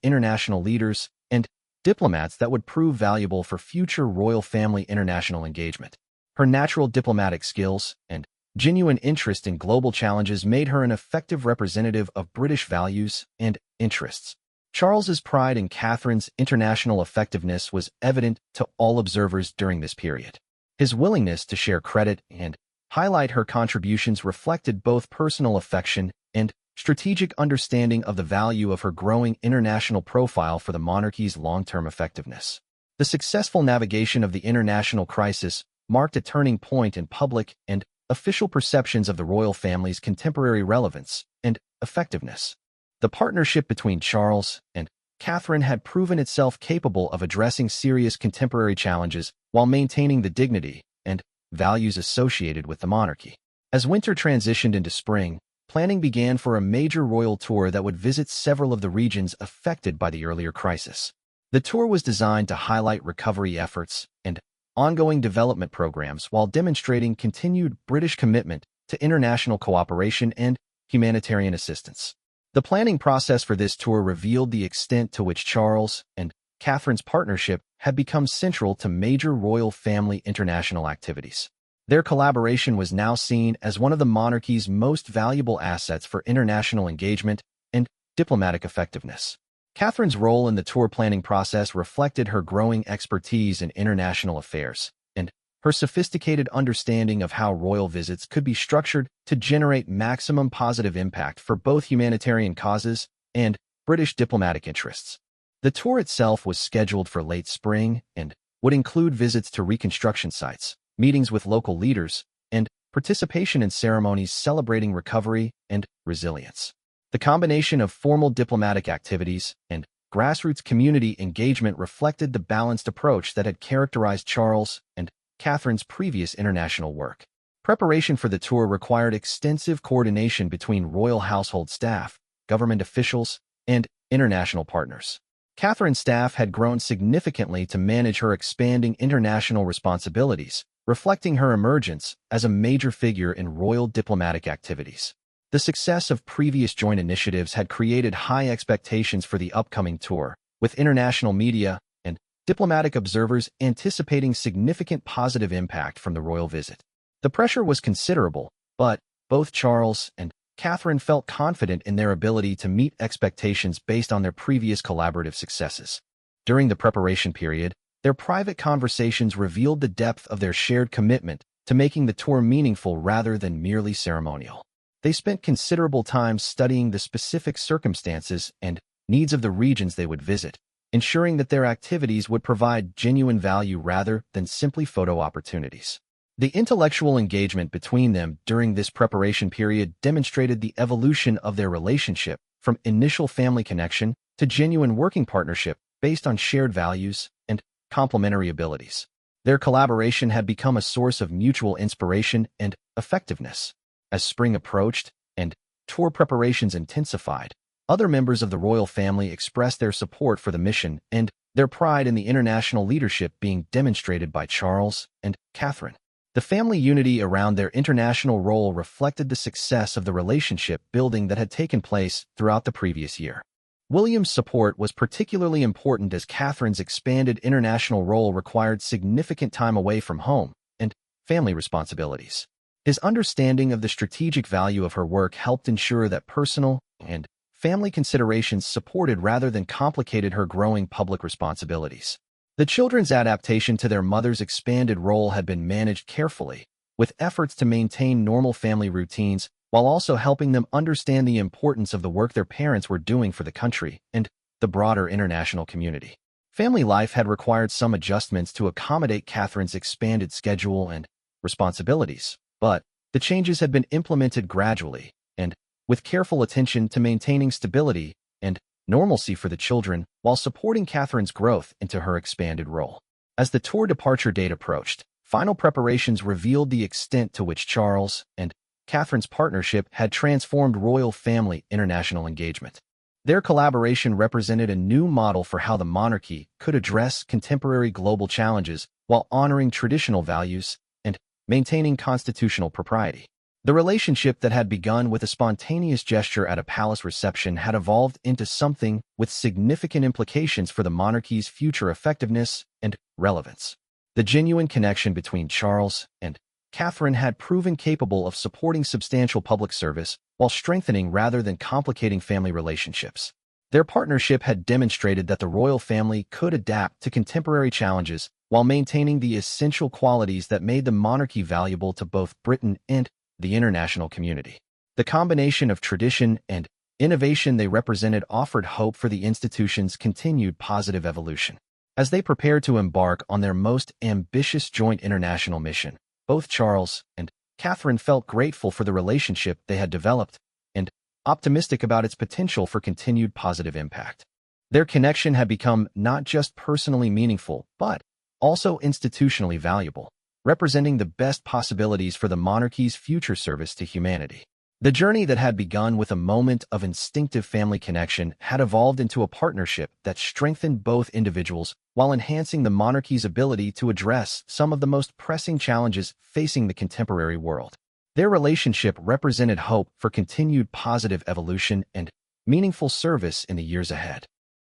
international leaders and diplomats that would prove valuable for future royal family international engagement. Her natural diplomatic skills and genuine interest in global challenges made her an effective representative of British values and interests. Charles's pride in Catherine's international effectiveness was evident to all observers during this period. His willingness to share credit and highlight her contributions reflected both personal affection and strategic understanding of the value of her growing international profile for the monarchy's long-term effectiveness. The successful navigation of the international crisis marked a turning point in public and official perceptions of the royal family's contemporary relevance and effectiveness. The partnership between Charles and Catherine had proven itself capable of addressing serious contemporary challenges while maintaining the dignity and values associated with the monarchy. As winter transitioned into spring, planning began for a major royal tour that would visit several of the regions affected by the earlier crisis. The tour was designed to highlight recovery efforts and ongoing development programs while demonstrating continued British commitment to international cooperation and humanitarian assistance. The planning process for this tour revealed the extent to which Charles and Catherine's partnership had become central to major royal family international activities. Their collaboration was now seen as one of the monarchy's most valuable assets for international engagement and diplomatic effectiveness. Catherine's role in the tour planning process reflected her growing expertise in international affairs and Her sophisticated understanding of how royal visits could be structured to generate maximum positive impact for both humanitarian causes and British diplomatic interests. The tour itself was scheduled for late spring and would include visits to reconstruction sites, meetings with local leaders, and participation in ceremonies celebrating recovery and resilience. The combination of formal diplomatic activities and grassroots community engagement reflected the balanced approach that had characterized Charles and Catherine's previous international work. Preparation for the tour required extensive coordination between royal household staff, government officials, and international partners. Catherine's staff had grown significantly to manage her expanding international responsibilities, reflecting her emergence as a major figure in royal diplomatic activities. The success of previous joint initiatives had created high expectations for the upcoming tour, with international media and diplomatic observers anticipating significant positive impact from the royal visit. The pressure was considerable, but both Charles and Catherine felt confident in their ability to meet expectations based on their previous collaborative successes. During the preparation period, their private conversations revealed the depth of their shared commitment to making the tour meaningful rather than merely ceremonial. They spent considerable time studying the specific circumstances and needs of the regions they would visit, ensuring that their activities would provide genuine value rather than simply photo opportunities. The intellectual engagement between them during this preparation period demonstrated the evolution of their relationship from initial family connection to genuine working partnership based on shared values and complementary abilities. Their collaboration had become a source of mutual inspiration and effectiveness. As spring approached and tour preparations intensified, other members of the royal family expressed their support for the mission and their pride in the international leadership being demonstrated by Charles and Catherine. The family unity around their international role reflected the success of the relationship building that had taken place throughout the previous year. William's support was particularly important as Catherine's expanded international role required significant time away from home and family responsibilities. His understanding of the strategic value of her work helped ensure that personal and family considerations supported rather than complicated her growing public responsibilities. The children's adaptation to their mother's expanded role had been managed carefully, with efforts to maintain normal family routines while also helping them understand the importance of the work their parents were doing for the country and the broader international community. Family life had required some adjustments to accommodate Catherine's expanded schedule and responsibilities, but the changes had been implemented gradually and with careful attention to maintaining stability and normalcy for the children while supporting Catherine's growth into her expanded role. As the tour departure date approached, final preparations revealed the extent to which Charles and Catherine's partnership had transformed royal family international engagement. Their collaboration represented a new model for how the monarchy could address contemporary global challenges while honoring traditional values and maintaining constitutional propriety. The relationship that had begun with a spontaneous gesture at a palace reception had evolved into something with significant implications for the monarchy's future effectiveness and relevance. The genuine connection between Charles and Catherine had proven capable of supporting substantial public service while strengthening rather than complicating family relationships. Their partnership had demonstrated that the royal family could adapt to contemporary challenges while maintaining the essential qualities that made the monarchy valuable to both Britain and the international community. The combination of tradition and innovation they represented offered hope for the institution's continued positive evolution. As they prepared to embark on their most ambitious joint international mission, both Charles and Catherine felt grateful for the relationship they had developed and optimistic about its potential for continued positive impact. Their connection had become not just personally meaningful, but also institutionally valuable, representing the best possibilities for the monarchy's future service to humanity. The journey that had begun with a moment of instinctive family connection had evolved into a partnership that strengthened both individuals while enhancing the monarchy's ability to address some of the most pressing challenges facing the contemporary world. Their relationship represented hope for continued positive evolution and meaningful service in the years ahead.